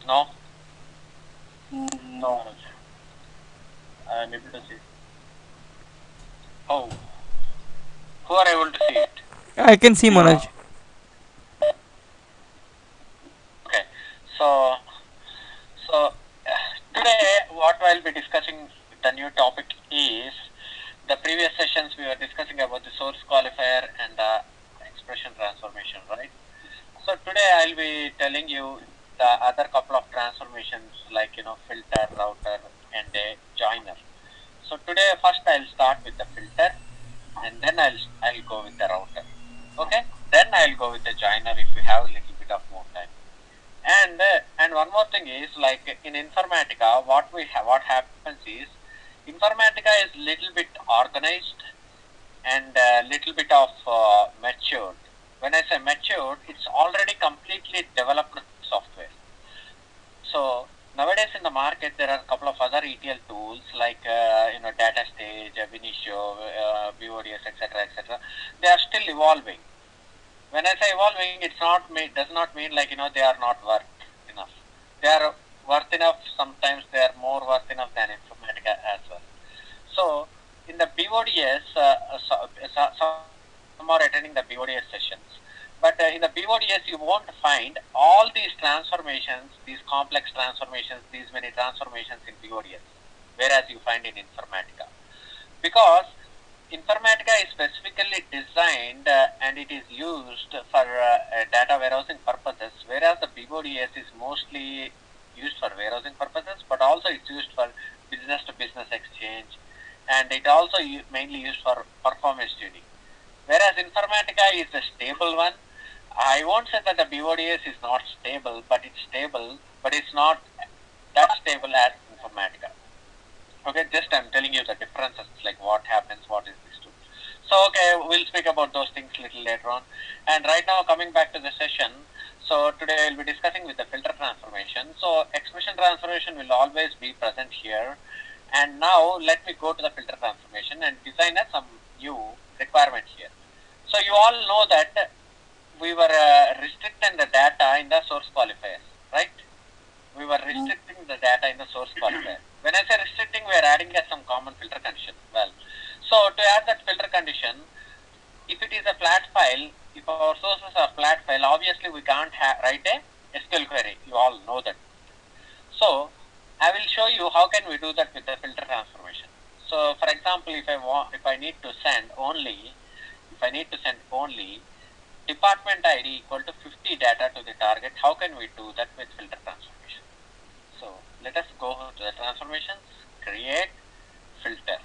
No? No. I am able to see. Oh, who are able to see it? I can see Manoj. Okay, so today what I'll be discussing, the new topic is, the previous sessions we were discussing about the source qualifier and the expression transformation, right? So today I'll be telling you the other couple of transformations like filter, router, and a joiner. So today first I'll start with the filter, and then I'll go with the router. Okay, then I'll go with the joiner if we have a little bit of more time. And one more thing is, like in Informatica, what happens is, Informatica is little bit organized and little bit of matured. When I say matured, it's already completely developed software. So nowadays in the market there are a couple of other ETL tools like data stage, ab initio, BODS, etc. They are still evolving. When I say evolving, does not mean like they are not worth enough. They are worth enough. Sometimes they are more worth enough than Informatica as well. So in the BODS, some are attending the BODS sessions. But in the BODS, you won't find all these transformations, these complex transformations, these many transformations in BODS, whereas you find in Informatica. Because Informatica is specifically designed and it is used for data warehousing purposes, whereas the BODS is mostly used for warehousing purposes, but also it's used for business to business exchange, and it also mainly used for performance tuning. Whereas Informatica is the stable one. I won't say that the BODS is not stable, but it's stable, but it's not that stable as Informatica. Okay, just I'm telling you the differences, like what happens, what is this tool. So okay, we'll speak about those things little later on. And right now, coming back to the session, so today we'll be discussing with the filter transformation. So expression transformation will always be present here. And now let me go to the filter transformation and design some new requirement here. So you all know that we were restricting the data in the source qualifiers, right? We were restricting the data in the source qualifier. When I say restricting, we are adding some common filter condition. Well, so to add that filter condition, if it is a flat file, if our sources are flat file, obviously we can't write a SQL query. You all know that. So I will show you how can we do that with the filter transformation. So for example, if I need to send only department ID equal to 50 data to the target, how can we do that with filter transformation? So let us go to the transformations, create filter.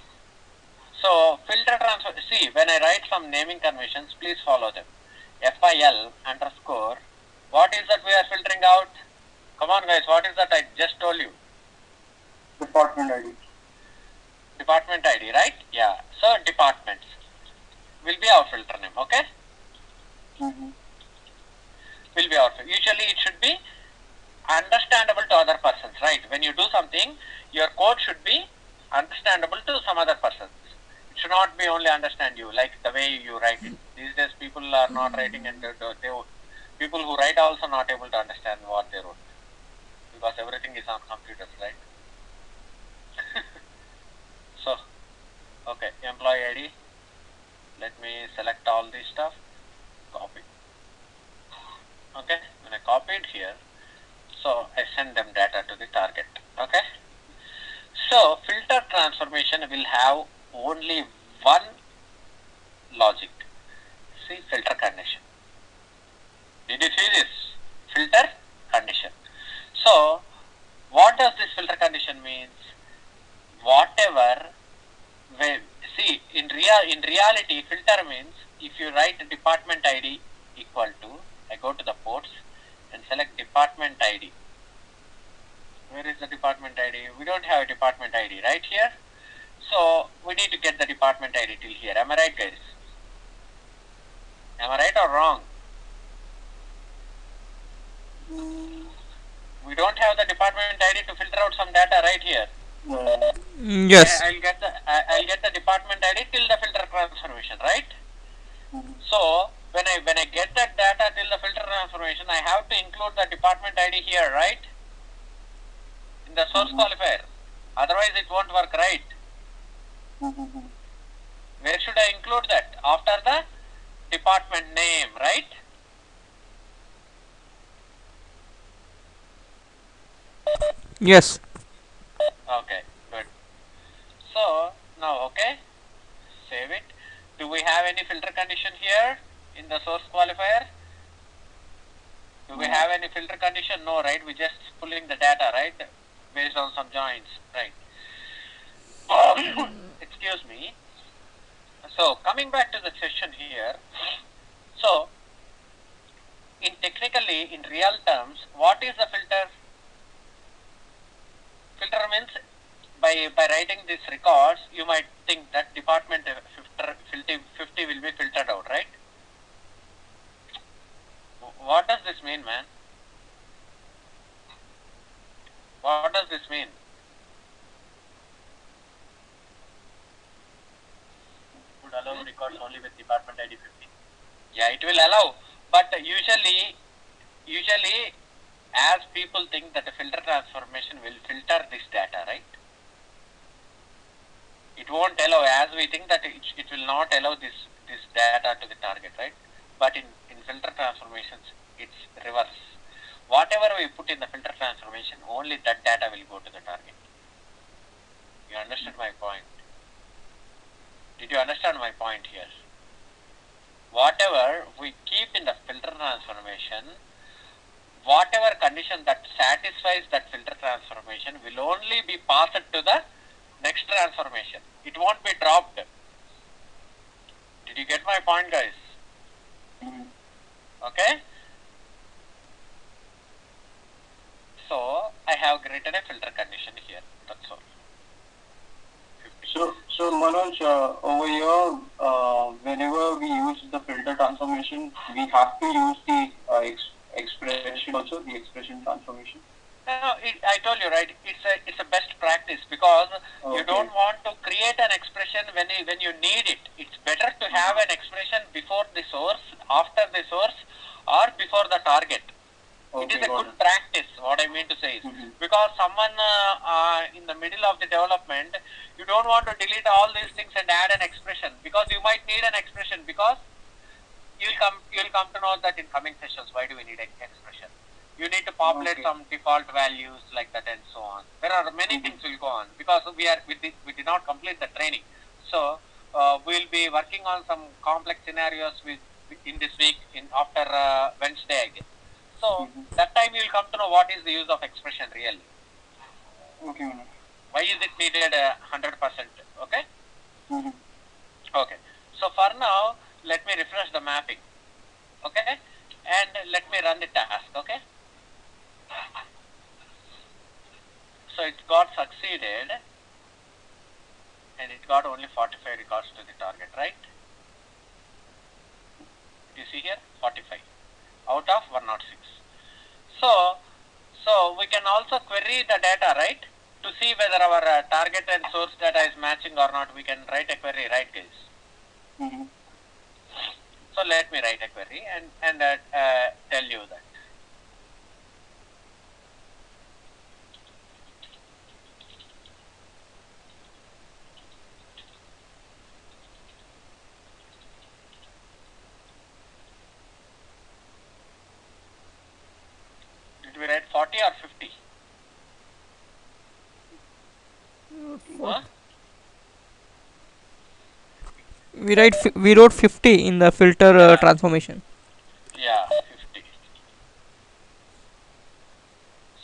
So filter transfer, see, when I write some naming conventions, please follow them. FIL underscore, what is that we are filtering out? Come on guys, what is that I just told you? Department ID. Department ID, right? Yeah. So departments will be our filter name, okay? Will be our filter. Usually it should be understandable to other persons, right? When you do something, your code should be understandable to some other persons. It should not be only understand you, like the way you write it. These days people are not writing, and people who write are also not able to understand what they wrote, because everything is on computers, right? So, okay, employee ID. Let me select all this stuff, copy. Okay, when I copied here, so I send them data to the target. Okay, so filter transformation will have only one logic. See, filter condition. Did you see this? Filter condition. So what does this filter condition means? Whatever, see, in reality, filter means if you write department ID equal to, I go to the ports and select department ID. Where is the department ID? We don't have a department ID right here. So we need to get the department ID till here. Am I right, guys? Am I right or wrong? We don't have the department ID to filter out some data right here. Yes. I'll get the department ID till the filter transformation, right? So when I get that data till the filter transformation, I have to include the department ID here, right? in the source qualifier. Otherwise, it won't work, right? Where should I include that? After the department name, right? Yes. Okay, good. So now, okay, save it. Do we have any filter condition here in the source qualifier? Do we have any filter condition? No, right? We just pulling the data, right? Based on some joins, right? Excuse me. So coming back to the session here. So in technically, in real terms, what is the filter? Filter means by writing these records, you might think that department 50 will be filtered out, right? What does this mean, man? What does this mean? Would allow records only with department ID 50. Yeah, it will allow, but usually as people think that the filter transformation will filter this data, right? It won't allow, as we think that it will not allow this data to the target, right? But in filter transformations, it's reverse. Whatever we put in the filter transformation, only that data will go to the target. You understood my point? Did you understand my point here? Whatever we keep in the filter transformation, whatever condition that satisfies that filter transformation will only be passed to the next transformation. It won't be dropped. Did you get my point, guys? Okay? So I have created a filter condition here. That's all. 50. So Manoj, over here, whenever we use the filter transformation, we have to use the expression also, the expression transformation. No, I told you, right? It's a best practice because you don't want to create an expression when you need it. It's better to have an expression before the source, after the source, or before the target. It is a good practice. What I mean to say is because someone in the middle of the development, you don't want to delete all these things and add an expression because you might need an expression because you'll come to know that in coming sessions why do we need an expression. You need to populate some default values like that and so on. There are many things will go on because we did not complete the training. So we'll be working on some complex scenarios in this week after Wednesday, I guess. So that time you will come to know what is the use of expression really. Okay. Why is it needed 100%? Okay. Okay. So for now, let me refresh the mapping. Okay, and let me run the task. Okay. So it got succeeded and it got only 45 records to the target, right? You see here 45 out of 106. So we can also query the data, right? To see whether our target and source data is matching or not. We can write a query, right, guys? So let me write a query and tell you that. Did we write 40 or 50? Huh? We wrote 50 in the filter transformation. Yeah, 50.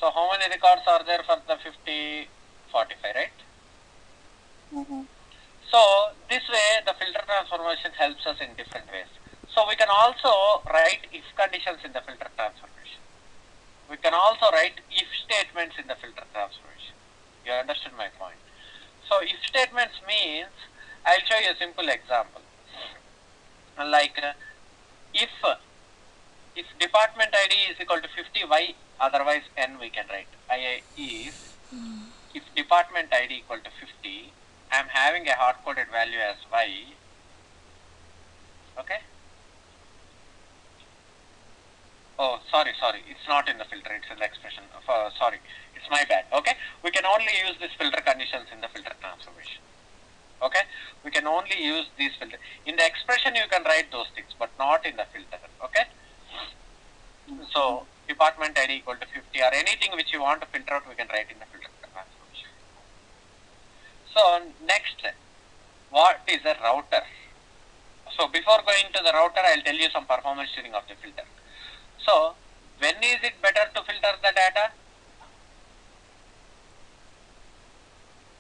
So how many records are there for the 50, 45, right? So this way the filter transformation helps us in different ways. So we can also write if conditions in the filter transformation. We can also write if statements in the filter transformation. You understood my point? So if statements means, I'll show you a simple example. Like if department ID is equal to 50 y, otherwise n we can write. If department ID equal to 50, I am having a hard coded value as y. Okay. Oh, sorry, it's not in the filter, it's in the expression. Sorry, it's my bad. Okay, we can only use these filter conditions in the filter transformation. Okay, we can only use these filter. In the expression you can write those things, but not in the filter. Okay, so department ID equal to 50 or anything which you want to filter out, we can write in the filter transformation. So next, what is a router? So before going to the router, I'll tell you some performance tuning of the filter. So when is it better to filter the data?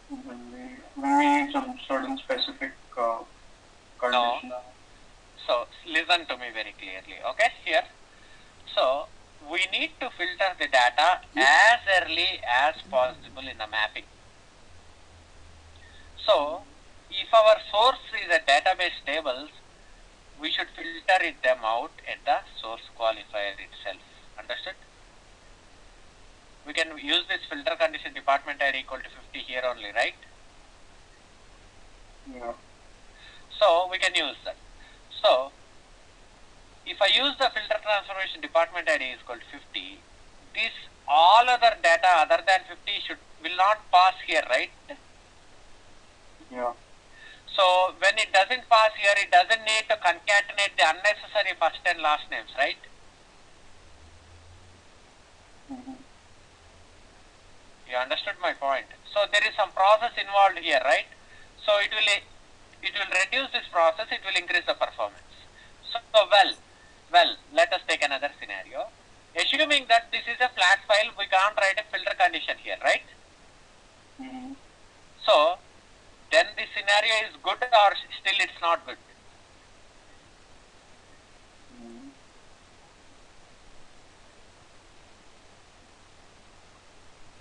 When we need some certain specific condition. No. So listen to me very clearly. Okay, here. So we need to filter the data as early as possible in the mapping. So if our source is a database tables, we should filter them out at the source qualifier itself. Understood? We can use this filter condition department ID equal to 50 here only, right? Yeah. So we can use that. So if I use the filter transformation department ID is equal to 50, this all other data other than 50 will not pass here, right? Yeah. So when it doesn't pass here, it doesn't need to concatenate the unnecessary first and last names, right? You understood my point. So there is some process involved here, right? So it will reduce this process, it will increase the performance. So well, let us take another scenario. Assuming that this is a flat file, we can't write a filter condition here, right? So then this scenario is good or still it's not good?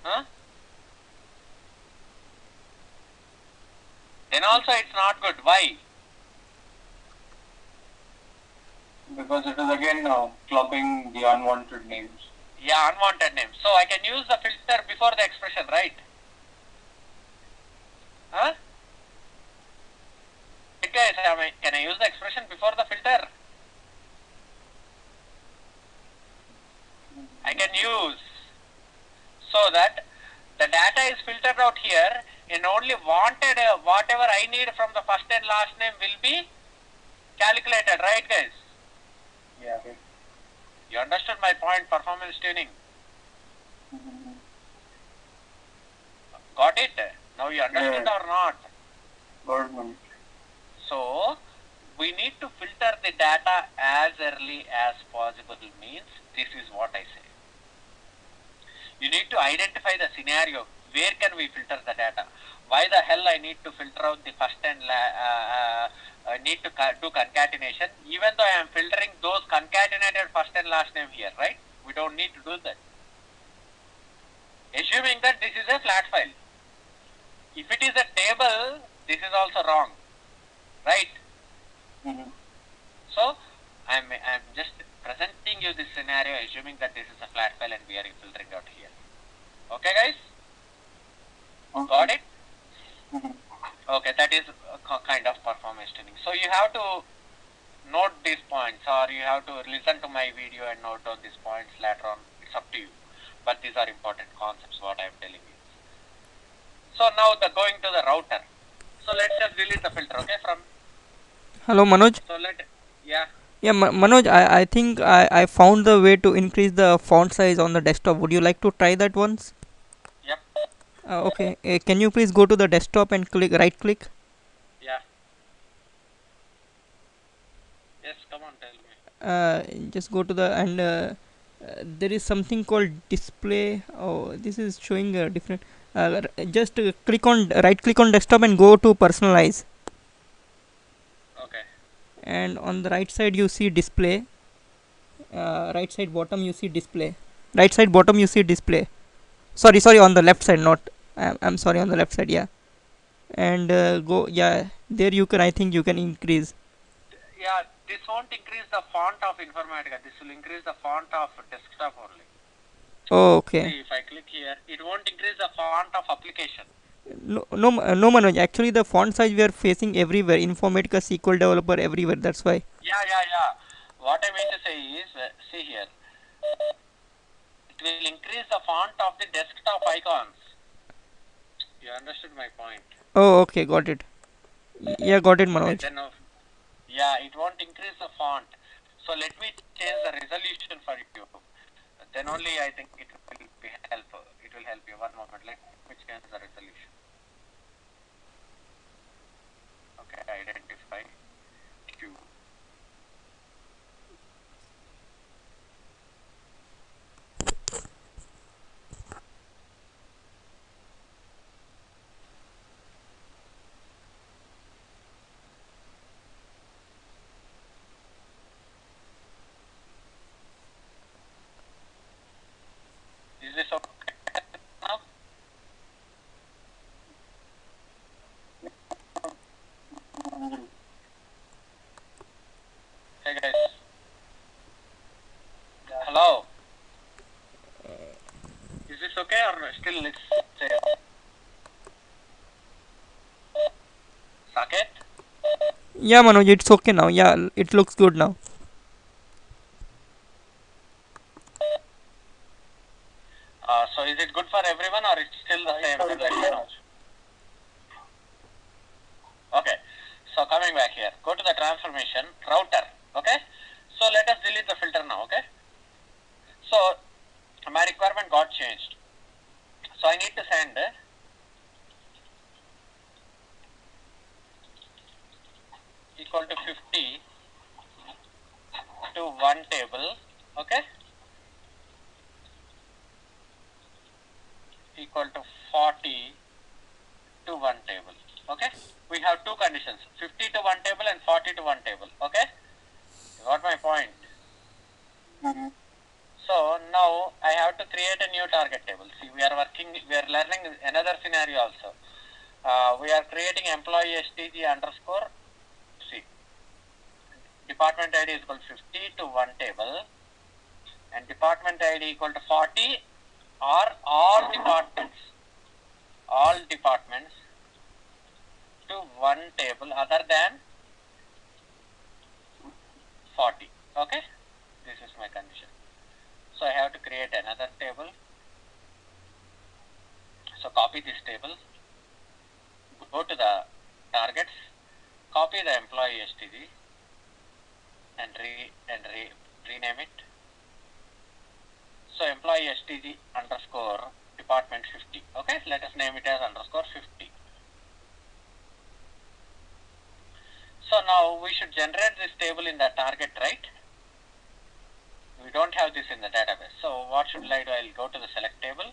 Huh? Then also it's not good. Why? Because it is again clubbing the unwanted names. Yeah, unwanted names. So I can use the filter before the expression, right? Huh? Guys, can I use the expression before the filter? I can use, so that the data is filtered out here and only wanted whatever I need from the first and last name will be calculated, right guys? Yeah. Okay. You understood my point, performance tuning? Got it? Now you understood or not? Got it. So we need to filter the data as early as possible means this is what I say. You need to identify the scenario. Where can we filter the data? Why the hell I need to filter out the first and need to do concatenation, even though I am filtering those concatenated first and last name here, right? We don't need to do that. Assuming that this is a flat file. If it is a table, this is also wrong, right? So I'm just presenting you this scenario, assuming that this is a flat file and we are filtering out here. Okay, guys? Got it? Okay, that is a kind of performance tuning. So you have to note these points, or you have to listen to my video and note down these points later on. It's up to you. But these are important concepts, what I am telling you. So now going to the router. So let's just delete the filter, okay? Hello, Manoj. So yeah. Yeah, Manoj, I think I found the way to increase the font size on the desktop. Would you like to try that once? Yep. Okay. Can you please go to the desktop and right click? Yeah. Yes, come on, tell me. Just go to the there is something called display. Oh, this is showing a different. Just right click on desktop and go to personalize. Okay. And on the right side you see display. Right side bottom you see display. Right side bottom you see display. Sorry, on the left side, not. I'm sorry, on the left side, yeah. And go, yeah. There you can. I think you can increase. Yeah, this won't increase the font of Informatica. This will increase the font of desktop only. Oh, okay. See, if I click here, it won't increase the font of application. No, Manoj. Actually, the font size we are facing everywhere. Informatica, SQL Developer, everywhere. That's why. Yeah. What I mean to say is, see here. It will increase the font of the desktop icons. You understood my point? Oh, okay, got it. Yeah, got it, Okay, Manoj. then yeah, it won't increase the font. So let me change the resolution for you. Then only I think it will be helpful. It will help you. One moment. Let me change the resolution. Okay, identify Q. Is this okay now? Hey guys. Hello. Is this okay or still it's Saket? Yeah, Manoj, it's okay now. Yeah, it looks good now. So is it good for everyone or it's still the same? Let me know. Okay. So coming back here, go to the transformation router. Okay. So let us delete the filter now. Okay. So my requirement got changed. So I need to send equal to 50 to one table. Okay. Equal to 40 to one table. Okay. We have two conditions: 50 to one table and 40 to one table. Okay. You got my point? So now I have to create a new target table. See, we are learning another scenario also. We are creating employee STG underscore C. Department ID is equal to 50 to one table and department ID equal to 40 or all departments to one table other than 40. Okay. This is my condition. So I have to create another table. So copy this table, go to the targets, copy the employee STG and rename it. So employee STG underscore department 50. Okay, let us name it as underscore 50. So now we should generate this table in the target, right? We don't have this in the database. So what should I do? I'll go to the select table,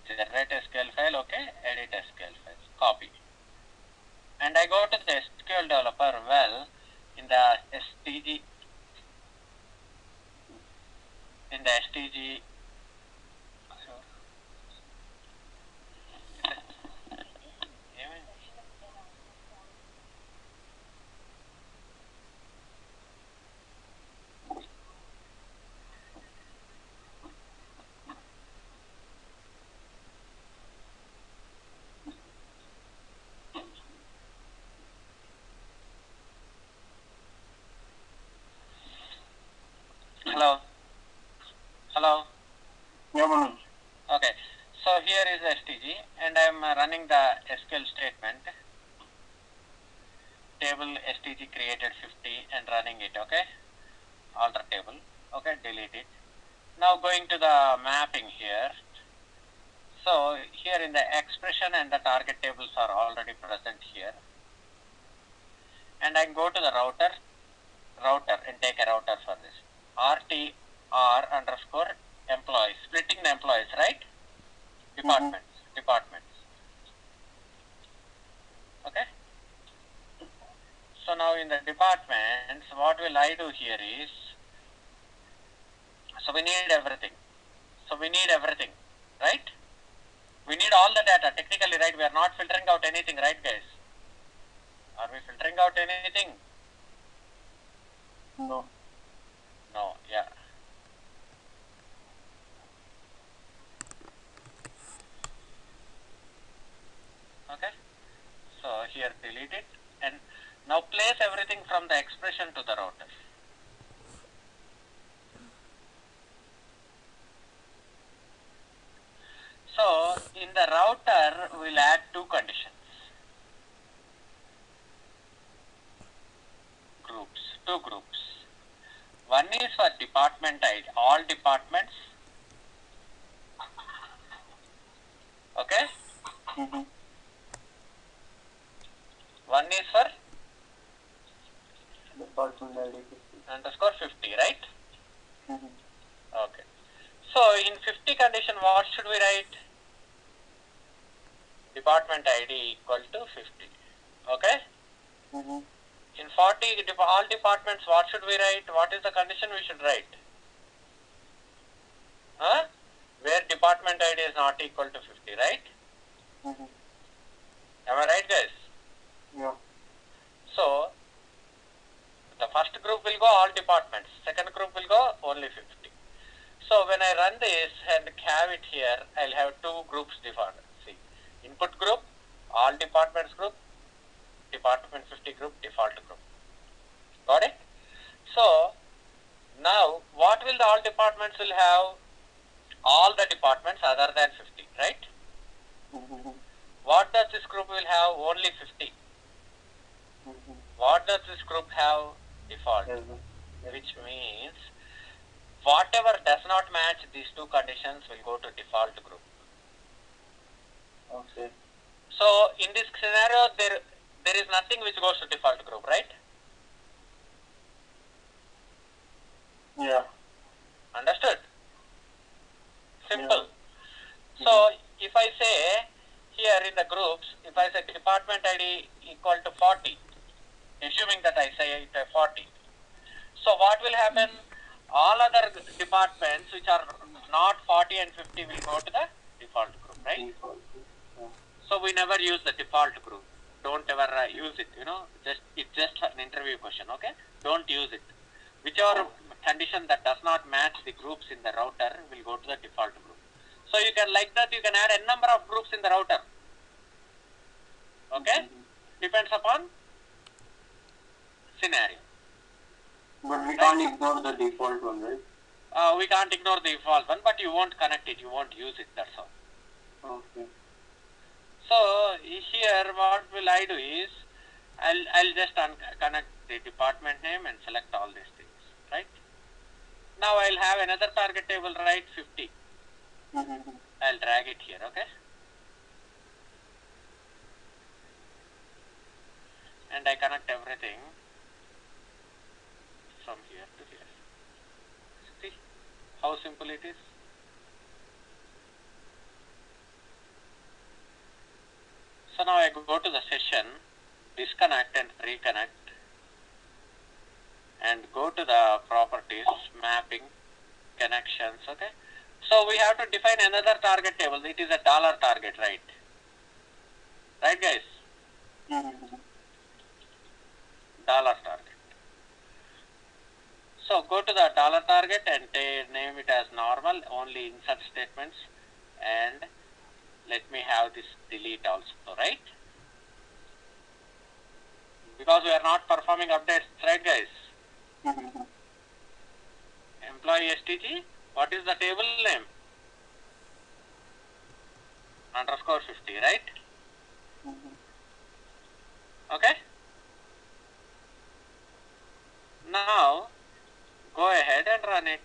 generate SQL file, okay, edit SQL file, copy. And I go to the SQL developer, well, in the STG, hello, hello. Yeah, Manoj. Okay, so here is STG and I am running the SQL statement, table STG created 50 and running it, okay, alter table, okay, delete it. Now going to the mapping here. So here in the expression and the target tables are already present here. And I go to the router and take a router for this. RTR underscore employees, splitting the employees, right? Departments. Okay. So now in the departments, what will I do here is, so we need everything, right? We need all the data technically, right? We are not filtering out anything, right guys? Are we filtering out anything? No. No, yeah. Okay. So here delete it and now place everything from the expression to the router. router will add two conditions. Two groups. One is for department ID, all departments. Okay? One is for department ID underscore 50, right? Okay. So in 50 condition, what should we write? Department ID equal to 50. Okay? In 40, all departments, what should we write? What is the condition we should write? Huh? Where department ID is not equal to 50, right? Am I right, guys? Yeah. So, the first group will go all departments. Second group will go only 50. So, when I run this and have it here, I'll have two groups defined. See, input group, all departments group, department 50 group, default group. Got it? So, now what will the all departments will have? All the departments other than 50, right? What does this group will have? Only 50. What does this group have? Default. Which means whatever does not match these two conditions will go to default group. Okay. So in this scenario, there is nothing which goes to default group, right? Yeah. Understood? Simple. Yeah. So if I say here in the groups, if I say department ID equal to 40, assuming that I say it 40. So what will happen? All other departments which are not 40 and 50 will go to the default group, right? So we never use the default group. Don't ever use it, it's just an interview question, okay? Don't use it. Whichever condition that does not match the groups in the router will go to the default group. So you can, like that, you can add n number of groups in the router. Okay? Depends upon scenario. But we can't ignore the default one, right? We can't ignore the default one, but you won't connect it, you won't use it, that's all. Okay. So here what will I do is, I'll just connect the department name and select all these things, right? Now I'll have another target table, right? 50. I'll drag it here, okay? And I connect everything from here to here. See how simple it is? So now I go to the session, disconnect and reconnect, and go to the properties, mapping, connections, okay? So we have to define another target table. It is a dollar target, right? Right, guys? Dollar target. So go to the dollar target and name it as normal, only insert statements, and let me have this delete also, right? Because we are not performing updates, right, guys? Employee STG, what is the table name? Underscore 50, right? Okay? Now, go ahead and run it.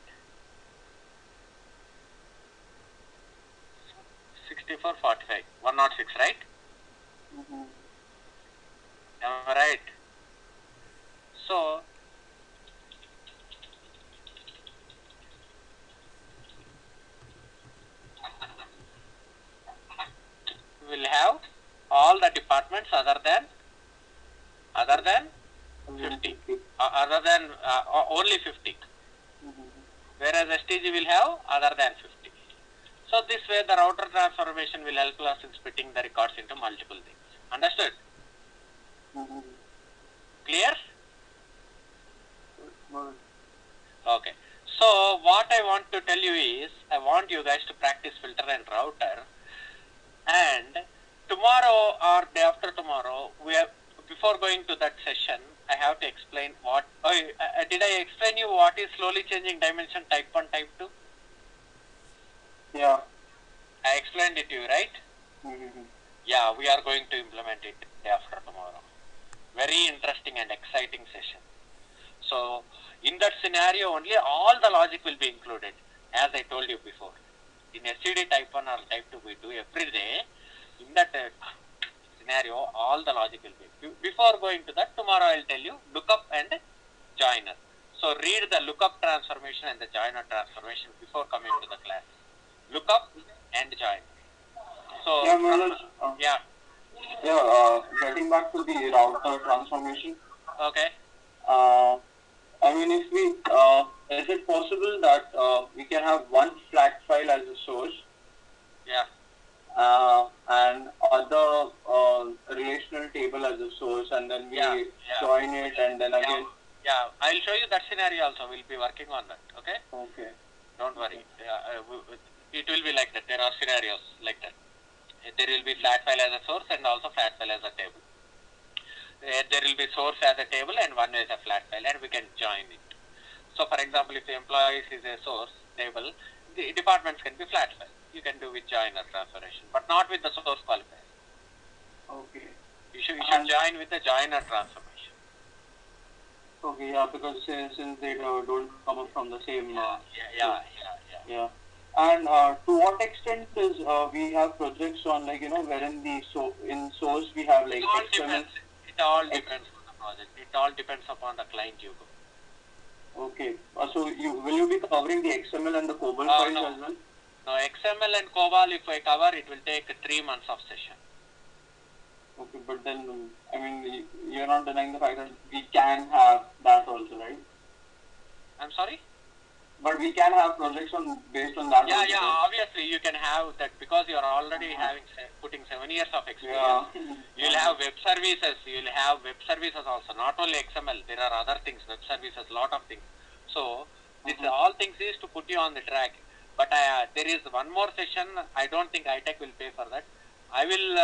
6445, 106, right? Am I right? So, we will have all the departments other than 50, only 50. Whereas STG will have other than 50. So this way the router transformation will help us in splitting the records into multiple things. Understood? Clear? Okay. So what I want to tell you is, I want you guys to practice filter and router, and tomorrow or day after tomorrow, before going to that session, I have to explain what, did I explain you what is slowly changing dimension type 1, type 2? Yeah. I explained it to you, right? Yeah, we are going to implement it day after tomorrow. Very interesting and exciting session. So in that scenario only all the logic will be included, as I told you before. In SCD type 1 or type 2 we do every day. In that scenario all the logic will be. Before going to that, tomorrow I will tell you lookup and joiner. So read the lookup transformation and the joiner transformation before coming to the class. Lookup and joiner. So yeah, Manoj, getting back to the router transformation. Okay. I mean, if we is it possible that we can have one flat file as a source? Yeah. And other relational table as a source, and then we join it, and then again. Yeah, I'll show you that scenario also. We'll be working on that. Okay. Okay. Don't worry. It will be like that. There are scenarios like that. There will be flat file as a source and also flat file as a table. There will be source as a table and one is a flat file, and we can join it. So for example, if the employees is a source table, the departments can be flat file. You can do with joiner transformation, but not with the source qualifier. Okay. You should join with the joiner transformation. Okay, yeah, because since they don't come up from the same. Yeah. And to what extent is we have projects on, like, wherein in source we have like XML. It all depends on the project. It all depends upon the client you go. Okay. So will you be covering the XML and the COBOL files as well? No, XML and COBOL, if I cover, it will take 3 months of session. Okay, but then, I mean, you're not denying the fact that we can have that also, right? I'm sorry? But we can have projects based on that. Yeah, obviously you can have that because you are already putting 7 years of experience. Yeah. You'll have web services. You'll have web services also. Not only XML. There are other things. Web services. Lot of things. So this all things is to put you on the track. But there is one more session. I don't think iTech will pay for that. I will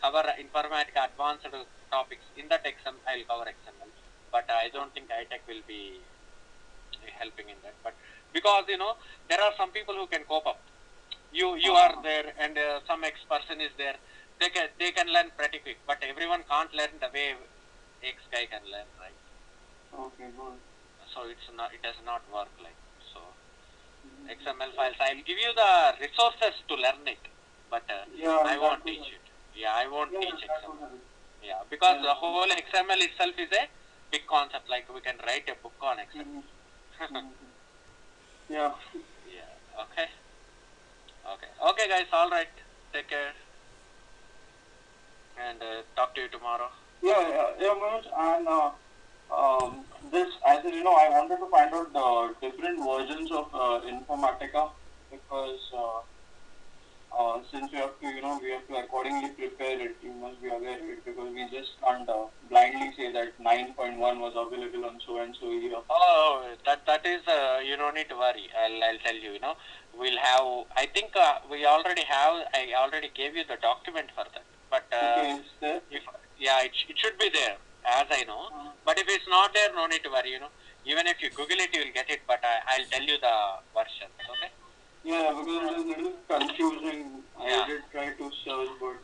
cover informatica advanced topics. In that XML, I will cover XML. But I don't think iTech will be helping in that. But because there are some people who can cope up. You are there, and some person is there. They can learn pretty quick, but everyone can't learn the way X guy can learn, right? Okay, good. So it does not work like so. XML files. I will give you the resources to learn it, but I won't teach it. Yeah, I won't teach XML. Yeah, because the whole XML itself is a big concept. Like we can write a book on XML. Yeah. Yeah. Okay, guys. All right. Take care. And talk to you tomorrow. Yeah, Manoj. And this, as I wanted to find out the different versions of Informatica, because since we have to accordingly prepare it. You must be aware of it, because we just can't blindly say that 9.1 was available on so and so year. Oh, that is you don't need to worry. I'll tell you. We'll have. I think we already have. I already gave you the document for that. But okay, it's there? It should be there, as I know. But if it's not there, no need to worry. Even if you Google it, you will get it. But I'll tell you the version. Okay. Yeah, because it is a little confusing. I did try to search, but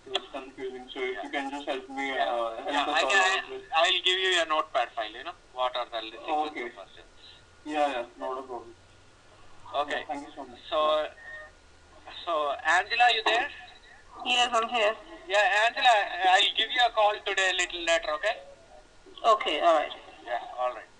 it was confusing. So if you can just help me, help us all out with. I'll give you a notepad file. What are the okay. versions. Yeah, not a problem. Okay. Yeah, thank you so much. So Angela, you there? Yes, I'm here. Yeah, Angela, I'll give you a call today a little later. Okay. Okay, all right. Yeah, all right.